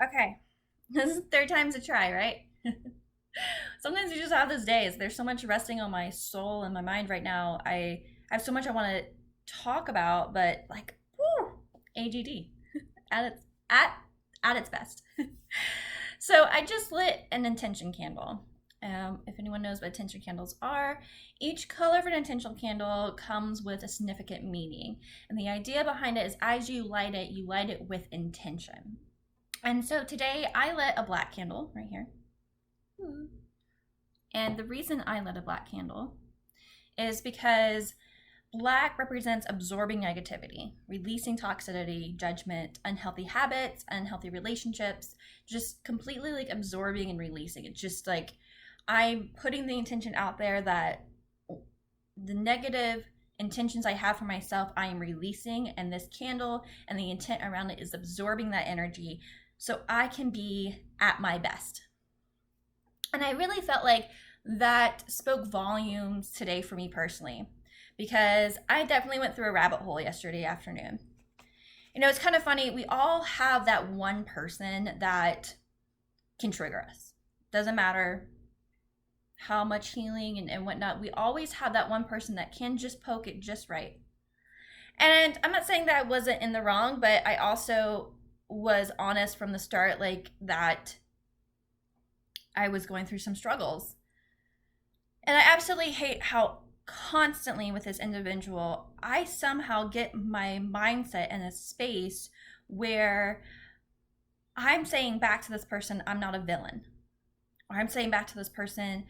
Okay. This is third time's a try, right? Sometimes you just have those days. There's so much resting on my soul and my mind right now. I have so much I want to talk about, but like, whew, AGD at its best. So I just lit an intention candle. If anyone knows what intention candles are, each color of an intention candle comes with a significant meaning. And the idea behind it is as you light it with intention. And so today I lit a black candle right here. And the reason I lit a black candle is because black represents absorbing negativity, releasing toxicity, judgment, unhealthy habits, unhealthy relationships, just completely like absorbing and releasing. It's just like I'm putting the intention out there that the negative intentions I have for myself, I am releasing, and this candle and the intent around it is absorbing that energy so I can be at my best. And I really felt like that spoke volumes today for me personally, because I definitely went through a rabbit hole yesterday afternoon. You know, it's kind of funny. We all have that one person that can trigger us. Doesn't matter how much healing and whatnot. We always have that one person that can just poke it just right. And I'm not saying that I wasn't in the wrong, but I also was honest from the start, like that I was going through some struggles. And I absolutely hate how constantly with this individual, I somehow get my mindset in a space where I'm saying back to this person, I'm not a villain. Or I'm saying back to this person,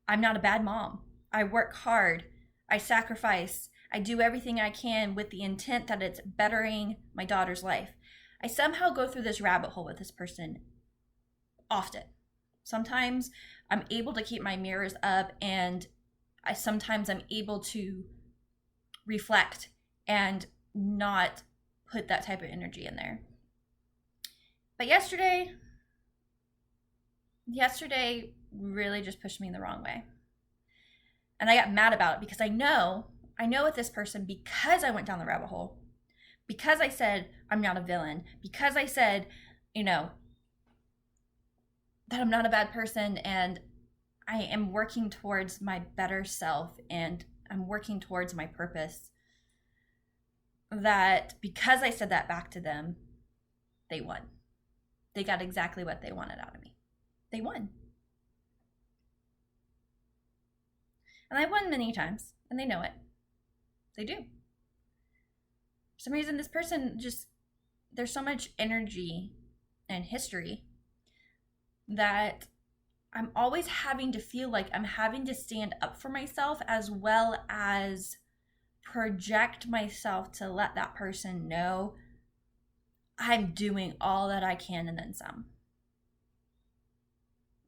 I'm not a bad mom. I work hard. I sacrifice. I do everything I can with the intent that it's bettering my daughter's life. I somehow go through this rabbit hole with this person often. Sometimes I'm able to keep my mirrors up, and sometimes I'm able to reflect and not put that type of energy in there. But yesterday really just pushed me in the wrong way. And I got mad about it because I know with this person, because I went down the rabbit hole, because I said I'm not a villain, because I said, you know, that I'm not a bad person, and I am working towards my better self, and I'm working towards my purpose, that because I said that back to them, they won. They got exactly what they wanted out of me. They won. And I won many times, and they know it. They do. For some reason, this person just, there's so much energy and history that I'm always having to feel like I'm having to stand up for myself, as well as project myself to let that person know I'm doing all that I can and then some.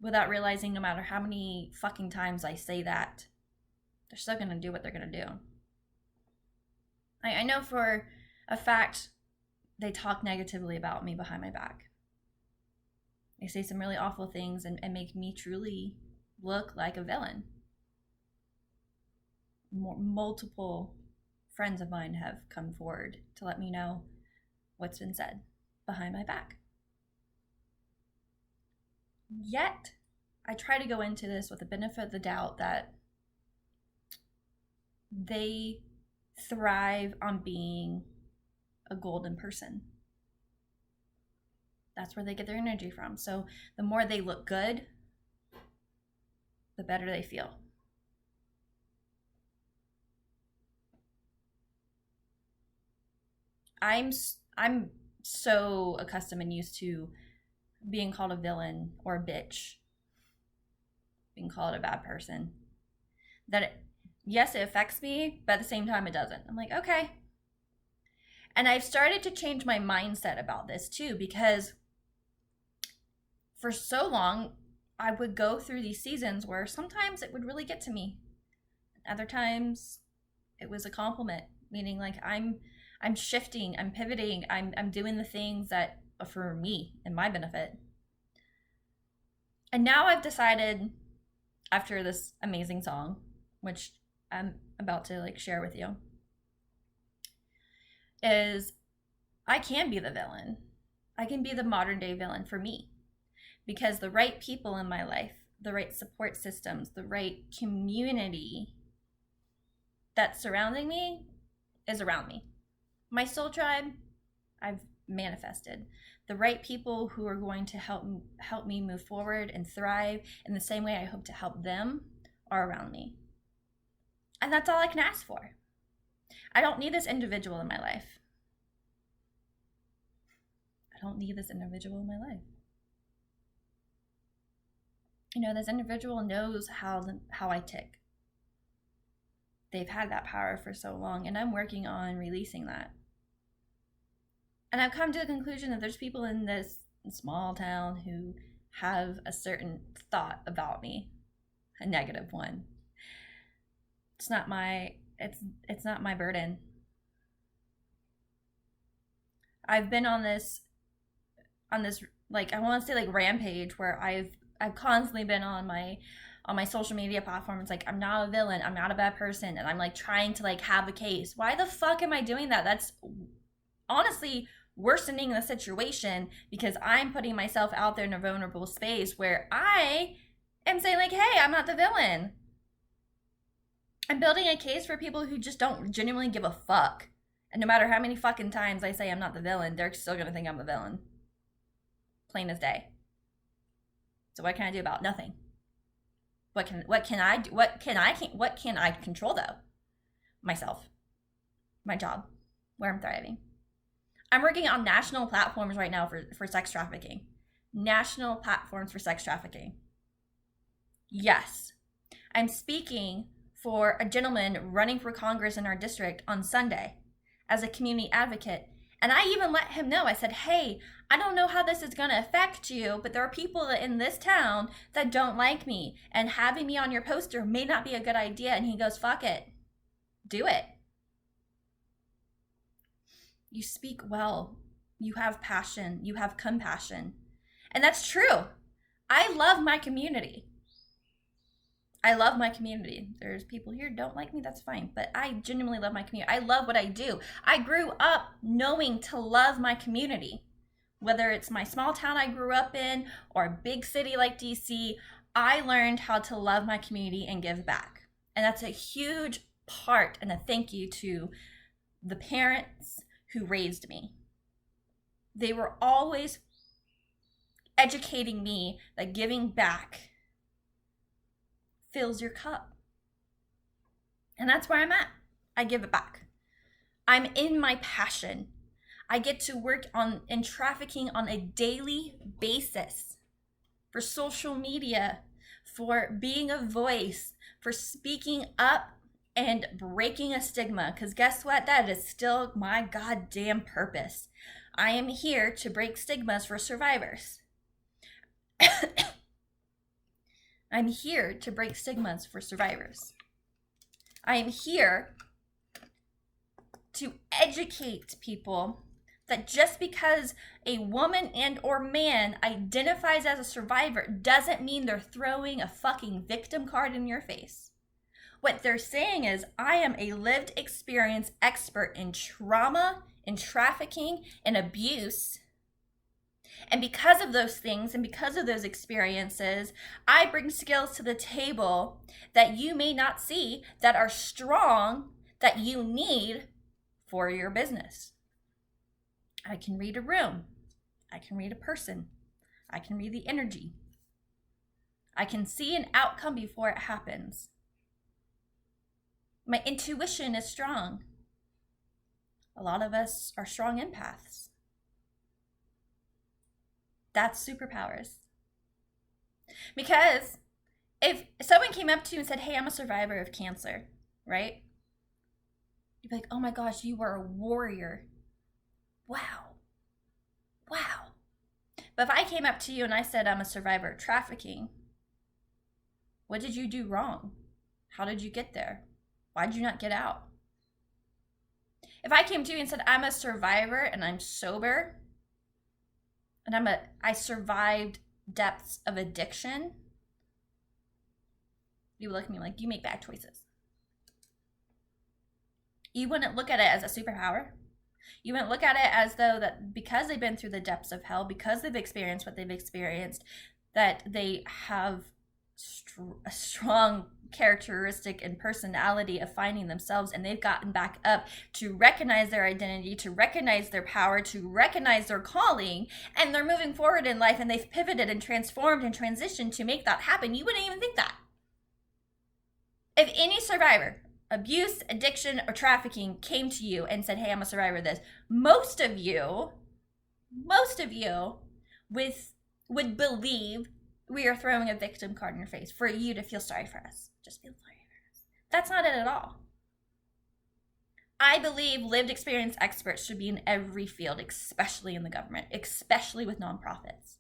Without realizing, no matter how many fucking times I say that, they're still gonna do what they're gonna do. I know for a fact they talk negatively about me behind my back. They say some really awful things and make me truly look like a villain. Multiple friends of mine have come forward to let me know what's been said behind my back. Yet, I try to go into this with the benefit of the doubt that they thrive on being a golden person. That's where they get their energy from. So the more they look good, the better they feel. I'm so accustomed and used to being called a villain or a bitch, being called a bad person, that yes, it affects me, but at the same time it doesn't. I'm like, okay. And I've started to change my mindset about this too, because for so long I would go through these seasons where sometimes it would really get to me. Other times it was a compliment, meaning like I'm shifting, I'm pivoting, I'm doing the things that are for me and my benefit. And now I've decided, after this amazing song, which I'm about to like share with you, is I can be the villain. I can be the modern day villain for me, because the right people in my life, the right support systems, the right community that's surrounding me is around me. My soul tribe, I've manifested. The right people who are going to help me move forward and thrive in the same way I hope to help them are around me. And that's all I can ask for. I don't need this individual in my life. I don't need this individual in my life. You know, this individual knows how I tick. They've had that power for so long, and I'm working on releasing that. And I've come to the conclusion that there's people in this small town who have a certain thought about me, a negative one. It's not my burden. I've been on this like, I want to say like rampage, where I've constantly been on my social media platform. It's like, I'm not a villain, I'm not a bad person, and I'm like trying to like have a case. Why the fuck am I doing that? That's honestly worsening the situation, because I'm putting myself out there in a vulnerable space where I am saying like, hey, I'm not the villain. I'm building a case for people who just don't genuinely give a fuck. And no matter how many fucking times I say I'm not the villain, they're still gonna think I'm the villain. Plain as day. So what can I do about it? Nothing. What can I do? What can I control though? Myself. My job. Where I'm thriving. I'm working on national platforms right now for sex trafficking. National platforms for sex trafficking. Yes. I'm speaking for a gentleman running for Congress in our district on Sunday as a community advocate. And I even let him know, I said, hey, I don't know how this is going to affect you, but there are people in this town that don't like me, and having me on your poster may not be a good idea. And he goes, fuck it. Do it. You speak well. You have passion. You have compassion. And that's true. I love my community. I love my community. There's people here who don't like me, that's fine. But I genuinely love my community. I love what I do. I grew up knowing to love my community. Whether it's my small town I grew up in or a big city like DC, I learned how to love my community and give back. And that's a huge part, and a thank you to the parents who raised me. They were always educating me that giving back fills your cup. And that's where I'm at. I give it back. I'm in my passion. I get to work in trafficking on a daily basis, for social media, for being a voice, for speaking up and breaking a stigma. Because guess what? That is still my goddamn purpose. I am here to break stigmas for survivors. I'm here to break stigmas for survivors. I am here to educate people that just because a woman and or man identifies as a survivor doesn't mean they're throwing a fucking victim card in your face. What they're saying is, I am a lived experience expert in trauma, in trafficking, in abuse. And because of those things and because of those experiences, I bring skills to the table that you may not see, that are strong, that you need for your business. I can read a room. I can read a person. I can read the energy. I can see an outcome before it happens. My intuition is strong. A lot of us are strong empaths. That's superpowers. Because if someone came up to you and said, hey, I'm a survivor of cancer, right? You'd be like, oh my gosh, you were a warrior. Wow. But if I came up to you and I said I'm a survivor of trafficking, what did you do wrong? How did you get there? Why did you not get out? If I came to you and said I'm a survivor and I'm sober, and I survived depths of addiction, you would look at me like, you make bad choices. You wouldn't look at it as a superpower. You wouldn't look at it as though that because they've been through the depths of hell, because they've experienced what they've experienced, that they have a strong characteristic and personality of finding themselves, and they've gotten back up to recognize their identity, to recognize their power, to recognize their calling, and they're moving forward in life, and they've pivoted and transformed and transitioned to make that happen. You wouldn't even think that. If any survivor, abuse, addiction, or trafficking came to you and said, hey, I'm a survivor of this, most of you would believe we are throwing a victim card in your face for you to feel sorry for us. Just feel sorry for us. That's not it at all. I believe lived experience experts should be in every field, especially in the government, especially with nonprofits.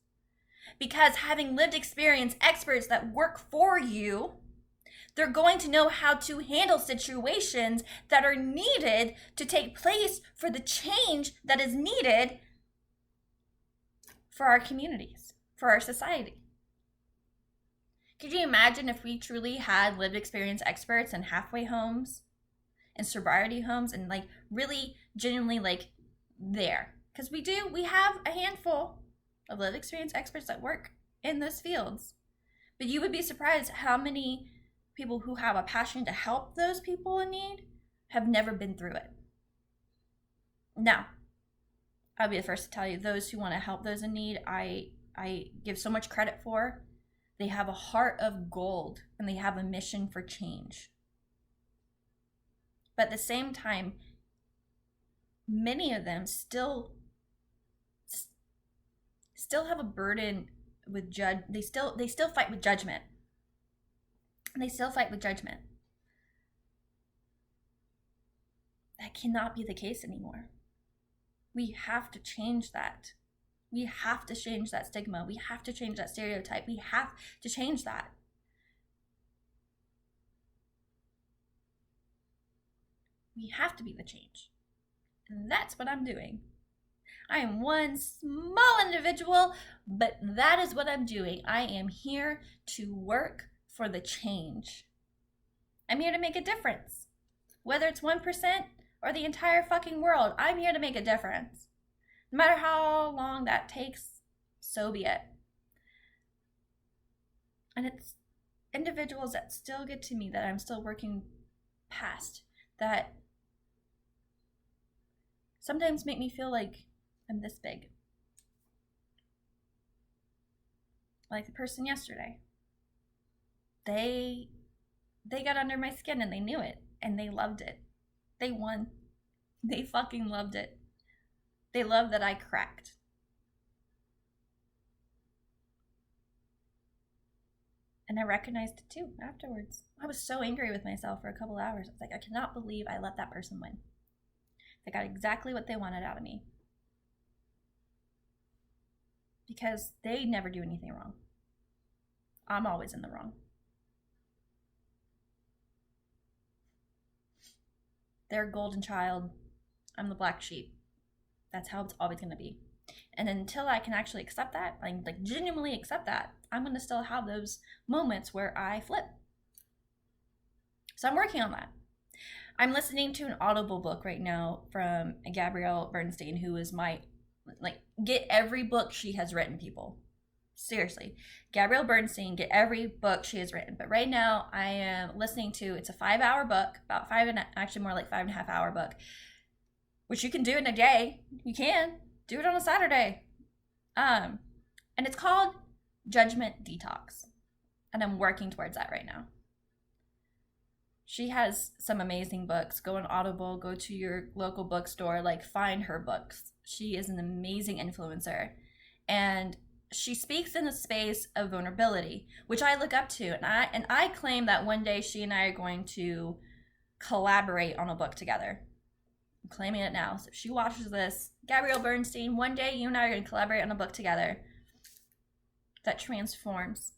Because having lived experience experts that work for you, they're going to know how to handle situations that are needed to take place for the change that is needed for our communities, for our society. Could you imagine if we truly had lived experience experts in halfway homes and sobriety homes and like really genuinely like there? Because we have a handful of lived experience experts that work in those fields. But you would be surprised how many people who have a passion to help those people in need have never been through it. Now, I'll be the first to tell you, those who want to help those in need, I give so much credit for. They have a heart of gold and they have a mission for change. But at the same time, many of them still have a burden with they still fight with judgment. They still fight with judgment. That cannot be the case anymore. We have to change that. We have to change that stigma. We have to change that stereotype. We have to change that. We have to be the change. And that's what I'm doing. I am one small individual, but that is what I'm doing. I am here to work for the change. I'm here to make a difference. Whether it's 1% or the entire fucking world, I'm here to make a difference. No matter how long that takes, so be it. And it's individuals that still get to me that I'm still working past, that sometimes make me feel like I'm this big. Like the person yesterday. They got under my skin and they knew it and they loved it. They won. They fucking loved it. They loved that I cracked. And I recognized it too afterwards. I was so angry with myself for a couple hours. I was like, I cannot believe I let that person win. They got exactly what they wanted out of me. Because they never do anything wrong. I'm always in the wrong. They're a golden child. I'm the black sheep. That's how it's always going to be. And until I can actually accept that, like genuinely accept that, I'm going to still have those moments where I flip. So I'm working on that. I'm listening to an Audible book right now from Gabrielle Bernstein, who is my, get every book she has written, people. Seriously. Gabrielle Bernstein, get every book she has written. But right now I am listening to, it's a 5-hour book, actually more like 5.5 hour book, which you can do in a day. You can do it on a Saturday. And it's called Judgment Detox. And I'm working towards that right now. She has some amazing books. Go on Audible, go to your local bookstore, find her books. She is an amazing influencer. And she speaks in a space of vulnerability, which I look up to. And I claim that one day she and I are going to collaborate on a book together. I'm claiming it now. So if she watches this, Gabrielle Bernstein, one day you and I are going to collaborate on a book together that transforms.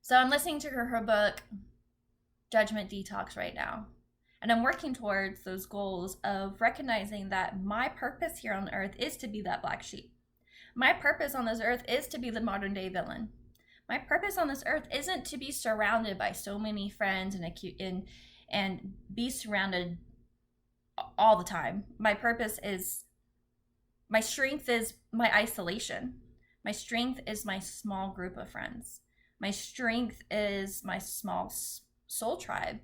So I'm listening to her book, Judgment Detox, right now. And I'm working towards those goals of recognizing that my purpose here on earth is to be that black sheep. My purpose on this earth is to be the modern day villain. My purpose on this earth isn't to be surrounded by so many friends and be surrounded all the time. My strength is my isolation. My strength is my small group of friends. My strength is my small soul tribe.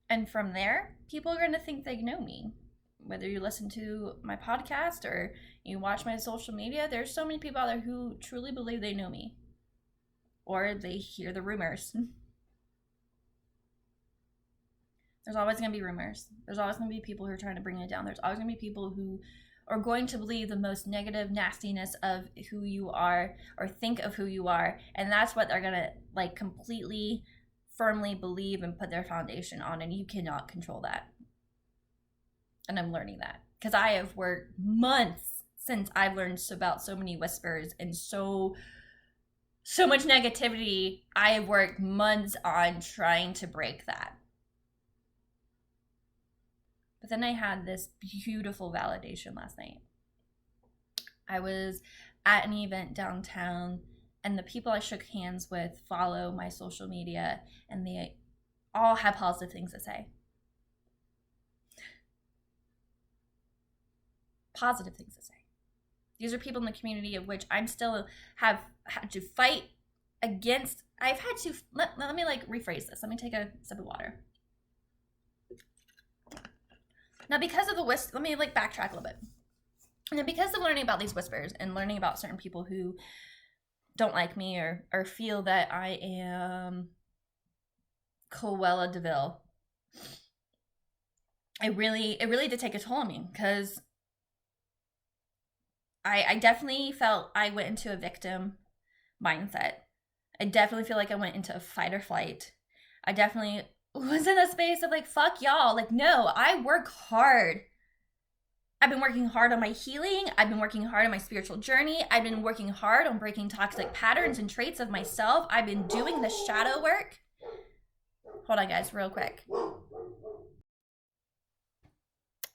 And from there, people are going to think they know me. Whether you listen to my podcast or you watch my social media, there's so many people out there who truly believe they know me. Or they hear the rumors. There's always going to be rumors. There's always going to be people who are trying to bring it down. There's always going to be people who are going to believe the most negative nastiness of who you are or think of who you are. And that's what they're going to like completely firmly believe and put their foundation on. And you cannot control that. And I'm learning that because I have worked months since I've learned about so many whispers and so much negativity. I have worked months on trying to break that. But then I had this beautiful validation last night. I was at an event downtown, and the people I shook hands with follow my social media, and they all have positive things to say. Positive things to say. These are people in the community of which I'm still have had to fight against. I've had to, let me like rephrase this. Let me take a sip of water. Now, because of the let me like backtrack a little bit. And because of learning about these whispers and learning about certain people who don't like me or feel that I am Cruella de Vil, it really did take a toll on me because I definitely felt I went into a victim mindset. I definitely feel like I went into a fight or flight. I definitely was in a space of like, fuck y'all. Like, no, I work hard. I've been working hard on my healing. I've been working hard on my spiritual journey. I've been working hard on breaking toxic patterns and traits of myself. I've been doing the shadow work. Hold on, guys, real quick.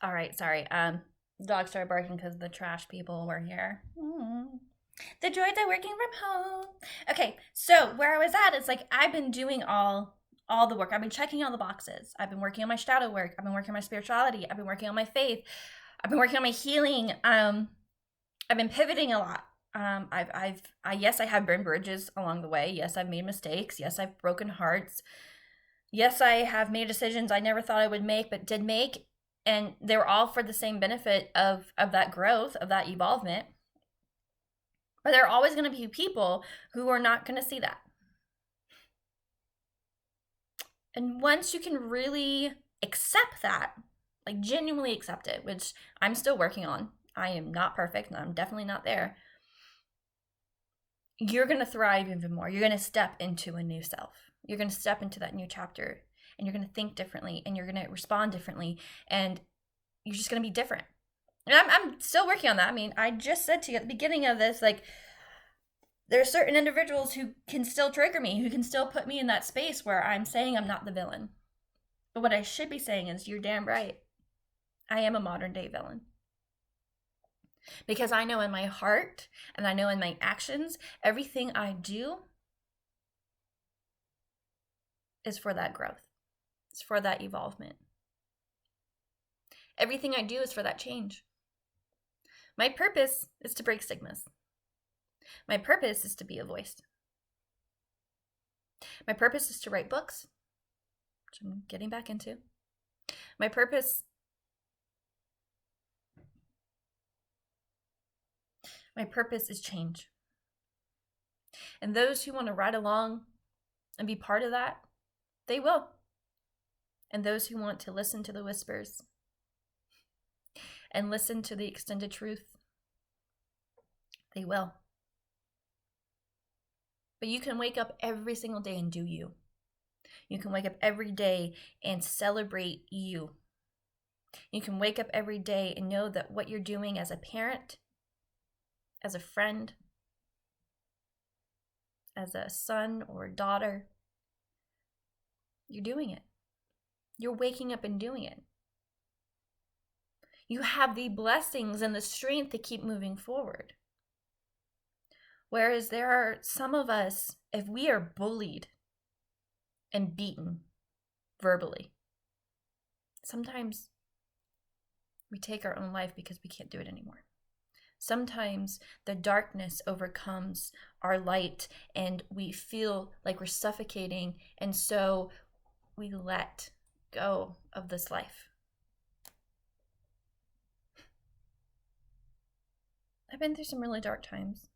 All right, sorry. The dog started barking because the trash people were here. The joys of working from home. Okay, so where I was at is like I've been doing all the work. I've been checking all the boxes. I've been working on my shadow work. I've been working on my spirituality. I've been working on my faith. I've been working on my healing. I've been pivoting a lot. Yes, I have burned bridges along the way. Yes, I've made mistakes. Yes, I've broken hearts. Yes, I have made decisions I never thought I would make, but did make. And they were all for the same benefit of that growth, of that evolvement. But there are always going to be people who are not going to see that. And once you can really accept that, like genuinely accept it, which I'm still working on. I am not perfect and I'm definitely not there. You're going to thrive even more. You're going to step into a new self. You're going to step into that new chapter and you're going to think differently and you're going to respond differently and you're just going to be different. And I'm still working on that. I mean, I just said to you at the beginning of this, like, there are certain individuals who can still trigger me, who can still put me in that space where I'm saying I'm not the villain. But what I should be saying is, you're damn right. I am a modern day villain. Because I know in my heart and I know in my actions, everything I do is for that growth. It's for that evolvement. Everything I do is for that change. My purpose is to break stigmas. My purpose is to be a voice. My purpose is to write books, which I'm getting back into. My purpose is change. And those who want to ride along and be part of that, they will. And those who want to listen to the whispers and listen to the extended truth, they will. But you can wake up every single day and do you. You can wake up every day and celebrate you. You can wake up every day and know that what you're doing as a parent, as a friend, as a son or daughter, you're doing it. You're waking up and doing it. You have the blessings and the strength to keep moving forward. Whereas there are some of us, if we are bullied and beaten verbally, sometimes we take our own life because we can't do it anymore. Sometimes the darkness overcomes our light and we feel like we're suffocating, and so we let go of this life. I've been through some really dark times.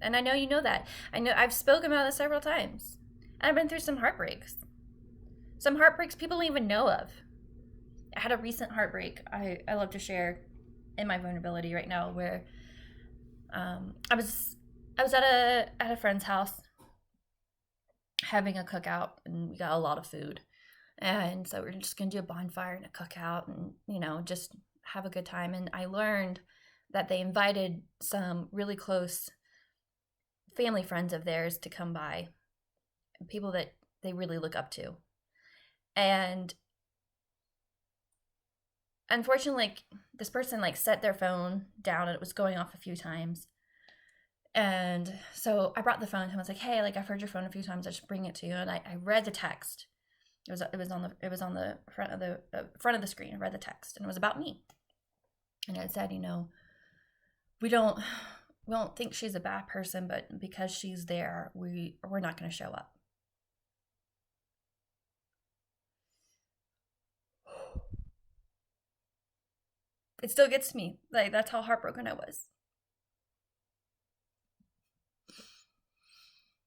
And I know you know that. I know I've spoken about this several times. And I've been through some heartbreaks. Some heartbreaks people don't even know of. I had a recent heartbreak I love to share in my vulnerability right now, where I was at a friend's house having a cookout, and we got a lot of food. And so we're just gonna do a bonfire and a cookout and, just have a good time. And I learned that they invited some really close family friends of theirs to come by, people that they really look up to. And unfortunately, this person set their phone down, and it was going off a few times. And so I brought the phone to him. I was like, hey, I've heard your phone a few times. I just bring it to you. And I read the text. It was on the front of the screen. I read the text, and it was about me. And it said, we don't think she's a bad person, but because she's there, we're not going to show up. It still gets me. That's how heartbroken I was.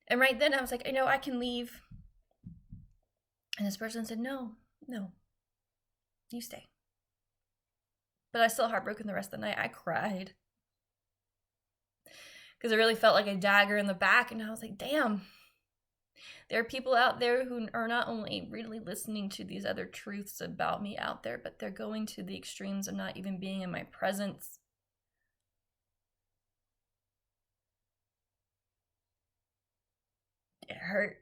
And right then I was like, I can leave. And this person said, no, you stay. But I was still heartbroken the rest of the night. I cried. Because it really felt like a dagger in the back. And I was like, damn. There are people out there who are not only really listening to these other truths about me out there, but they're going to the extremes of not even being in my presence. It hurt.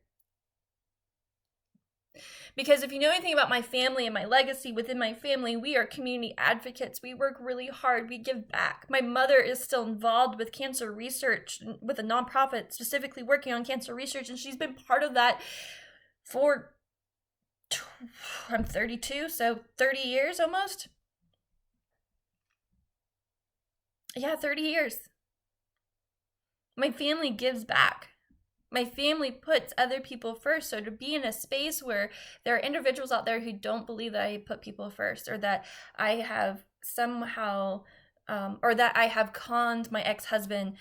Because if you know anything about my family and my legacy within my family, we are community advocates. We work really hard. We give back. My mother is still involved with cancer research, with a nonprofit specifically working on cancer research, and she's been part of that for, I'm 32, so 30 years almost. Yeah, 30 years. My family gives back. My family puts other people first. So to be in a space where there are individuals out there who don't believe that I put people first, or that I have somehow, or that I have conned my ex-husband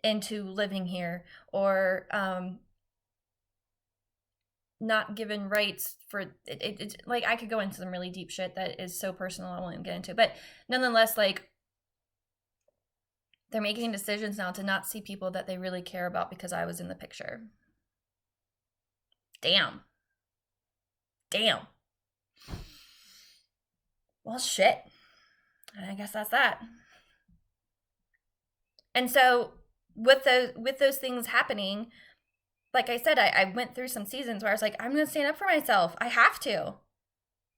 into living here, or not given rights for it. I could go into some really deep shit that is so personal I won't even get into. But nonetheless, they're making decisions now to not see people that they really care about because I was in the picture. Damn. Well, shit. I guess that's that. And so with those things happening, like I said, I went through some seasons where I was like, I'm going to stand up for myself. I have to.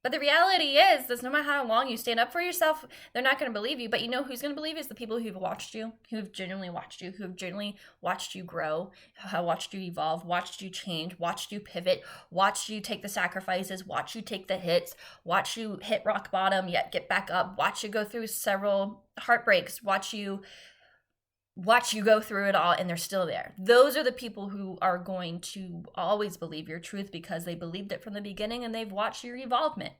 But the reality is that no matter how long you stand up for yourself, they're not going to believe you. But you know who's going to believe you? Is the people who've watched you, who've genuinely watched you, who've genuinely watched you grow, watched you evolve, watched you change, watched you pivot, watched you take the sacrifices, watched you take the hits, watched you hit rock bottom, yet get back up, watch you go through several heartbreaks, watch you go through it all, and they're still there. Those are the people who are going to always believe your truth because they believed it from the beginning and they've watched your evolvement.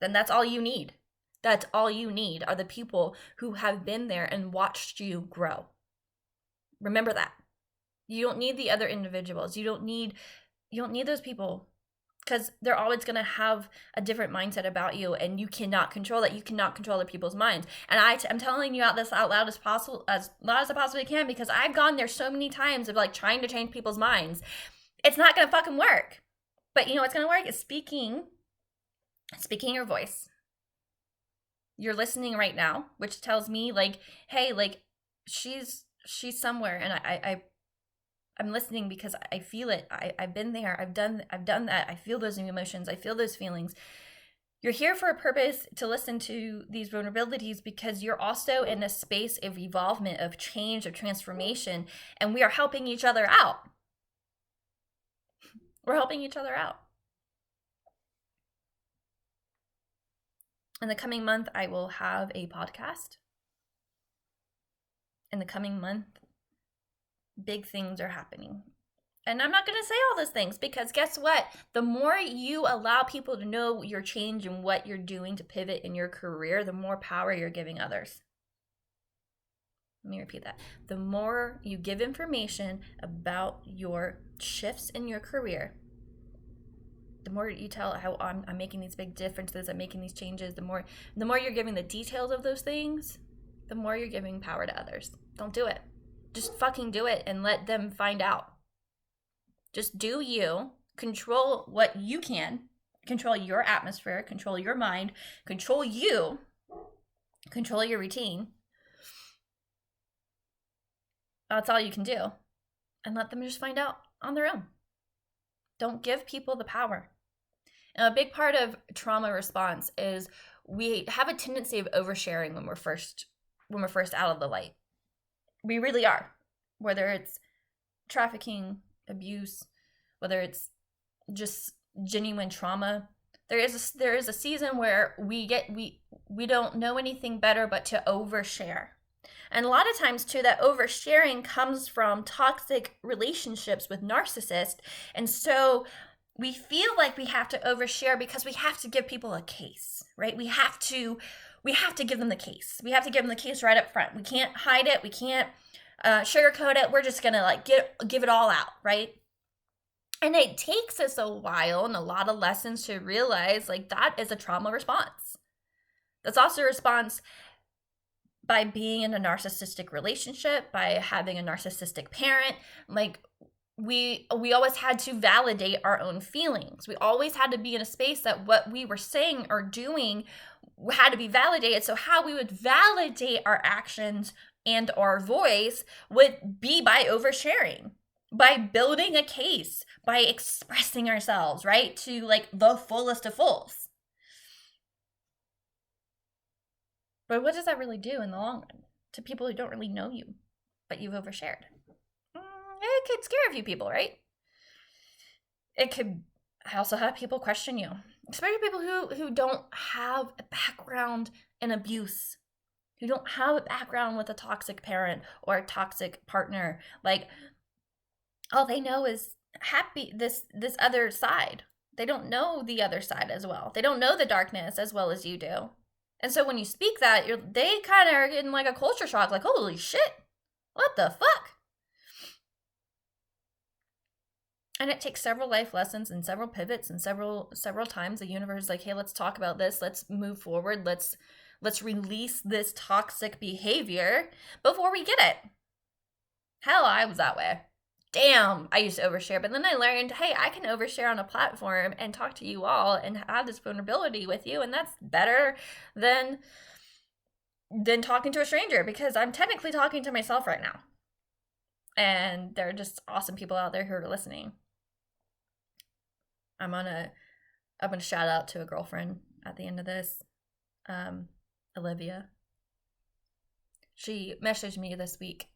Then that's all you need. That's all you need are the people who have been there and watched you grow. Remember that. You don't need the other individuals. You don't need those people, because they're always going to have a different mindset about you, and you cannot control that. You cannot control other people's minds. And I'm telling you this out loud as possible, as loud as I possibly can, because I've gone there so many times of trying to change people's minds. It's not going to fucking work. But you know what's going to work is speaking your voice. You're listening right now, which tells me hey, she's somewhere, and I'm listening because I feel it. I've been there. I've done that. I feel those emotions. I feel those feelings. You're here for a purpose, to listen to these vulnerabilities, because you're also in a space of evolvement, of change, of transformation, and we are helping each other out. We're helping each other out. In the coming month, I will have a podcast. In the coming month, big things are happening. And I'm not going to say all those things because guess what? The more you allow people to know your change and what you're doing to pivot in your career, the more power you're giving others. Let me repeat that. The more you give information about your shifts in your career, the more you tell how I'm making these big differences, I'm making these changes, the more you're giving the details of those things, the more you're giving power to others. Don't do it. Just fucking do it and let them find out. Just do you. Control what you can. Control your atmosphere. Control your mind. Control you. Control your routine. That's all you can do. And let them just find out on their own. Don't give people the power. And a big part of trauma response is we have a tendency of oversharing when we're first out of the light. We really are. Whether it's trafficking, abuse, whether it's just genuine trauma, there is a season where we don't know anything better but to overshare. And a lot of times too, that oversharing comes from toxic relationships with narcissists. And so we feel like we have to overshare because we have to give people a case, right? We have to give them the case. We have to give them the case right up front. We can't hide it. We can't sugarcoat it. We're just going to give it all out, right? And it takes us a while and a lot of lessons to realize that is a trauma response. That's also a response by being in a narcissistic relationship, by having a narcissistic parent. We always had to validate our own feelings. We always had to be in a space that what we were saying or doing had to be validated. So how we would validate our actions and our voice would be by oversharing, by building a case, by expressing ourselves, right? To the fullest of fulls. But what does that really do in the long run to people who don't really know you, but you've overshared? It could scare a few people, right? It could also have people question you, especially people who don't have a background in abuse, who don't have a background with a toxic parent or a toxic partner. All they know is this other side. They don't know the other side as well. They don't know the darkness as well as you do. And so when you speak that, they kind of are getting a culture shock, holy shit, what the fuck? And it takes several life lessons and several pivots and several times the universe is hey, let's talk about this. Let's move forward. Let's release this toxic behavior before we get it. Hell, I was that way. Damn, I used to overshare. But then I learned, hey, I can overshare on a platform and talk to you all and have this vulnerability with you. And that's better than talking to a stranger because I'm technically talking to myself right now. And there are just awesome people out there who are listening. I'm gonna shout out to a girlfriend at the end of this, Olivia. She messaged me this week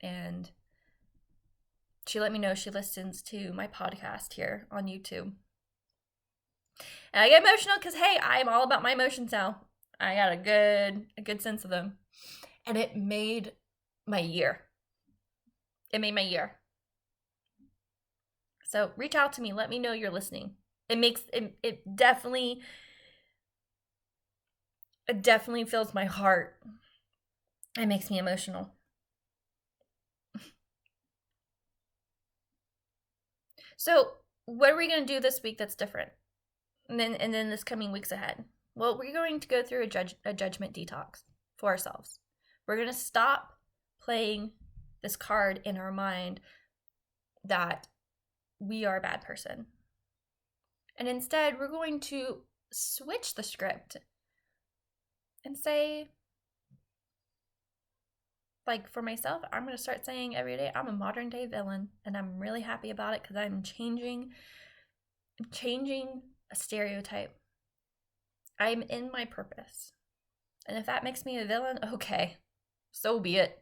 and she let me know she listens to my podcast here on YouTube. And I get emotional because, hey, I'm all about my emotions now. I got a good sense of them. And it made my year. So reach out to me. Let me know you're listening. It definitely fills my heart. It makes me emotional. So what are we going to do this week that's different? And then this coming weeks ahead? Well, we're going to go through a judgment detox for ourselves. We're going to stop playing this card in our mind that we are a bad person. And instead, we're going to switch the script and say, for myself, I'm going to start saying every day, I'm a modern day villain, and I'm really happy about it because I'm changing a stereotype. I'm in my purpose. And if that makes me a villain, okay, so be it.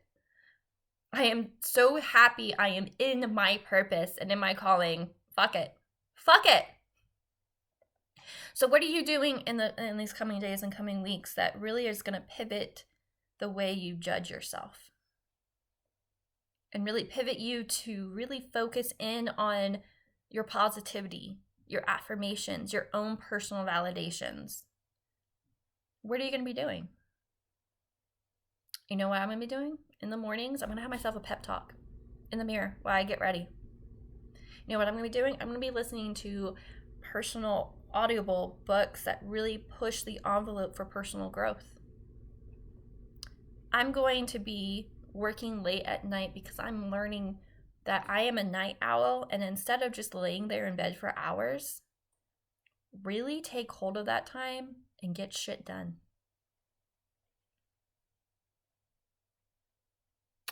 I am so happy I am in my purpose and in my calling. Fuck it. So what are you doing in these coming days and coming weeks that really is going to pivot the way you judge yourself? And really pivot you to really focus in on your positivity, your affirmations, your own personal validations. What are you going to be doing? You know what I'm going to be doing? In the mornings, I'm going to have myself a pep talk in the mirror while I get ready. You know what I'm going to be doing? I'm going to be listening to personal audible books that really push the envelope for personal growth. I'm going to be working late at night because I'm learning that I am a night owl, and instead of just laying there in bed for hours, really take hold of that time and get shit done.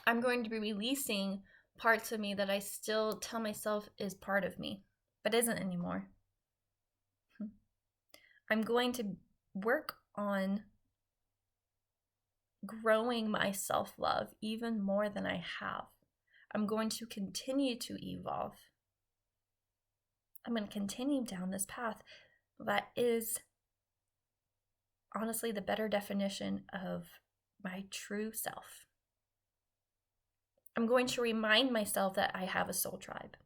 I'm going to be releasing parts of me that I still tell myself is part of me, but isn't anymore. I'm going to work on growing my self-love even more than I have. I'm going to continue to evolve. I'm going to continue down this path that is honestly the better definition of my true self. I'm going to remind myself that I have a soul tribe.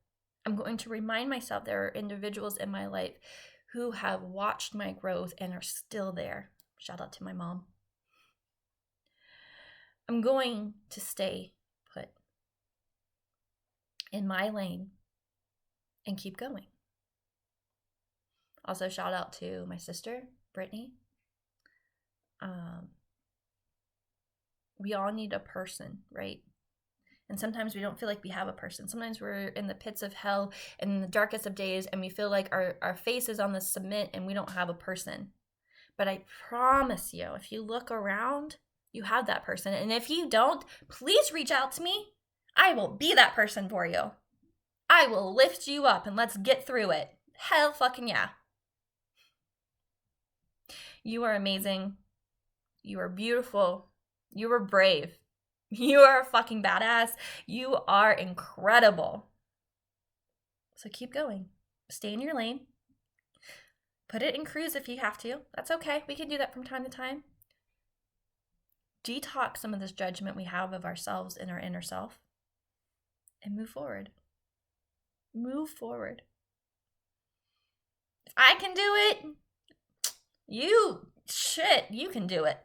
I'm going to remind myself there are individuals in my life who have watched my growth and are still there. Shout out to my mom. I'm going to stay put in my lane and keep going. Also, shout out to my sister, Brittany. We all need a person, right? And sometimes we don't feel like we have a person. Sometimes we're in the pits of hell and in the darkest of days, and we feel like our face is on the cement and we don't have a person. But I promise you, if you look around, you have that person. And if you don't, please reach out to me. I will be that person for you. I will lift you up and let's get through it. Hell fucking yeah. You are amazing. You are beautiful. You are brave. You are a fucking badass. You are incredible. So keep going. Stay in your lane. Put it in cruise if you have to. That's okay. We can do that from time to time. Detox some of this judgment we have of ourselves and our inner self. And move forward. Move forward. If I can do it, you can do it.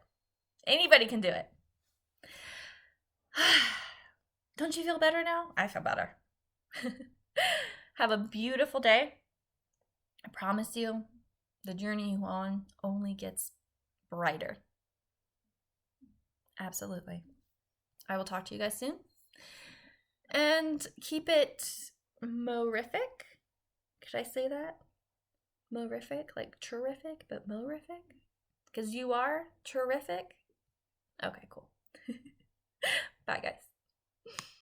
Anybody can do it. Don't you feel better now? I feel better. Have a beautiful day. I promise you, the journey you on only gets brighter. Absolutely. I will talk to you guys soon. And keep it morific. Could I say that? Morific, like terrific, but morific? Because you are terrific. Okay, cool. Bye, guys.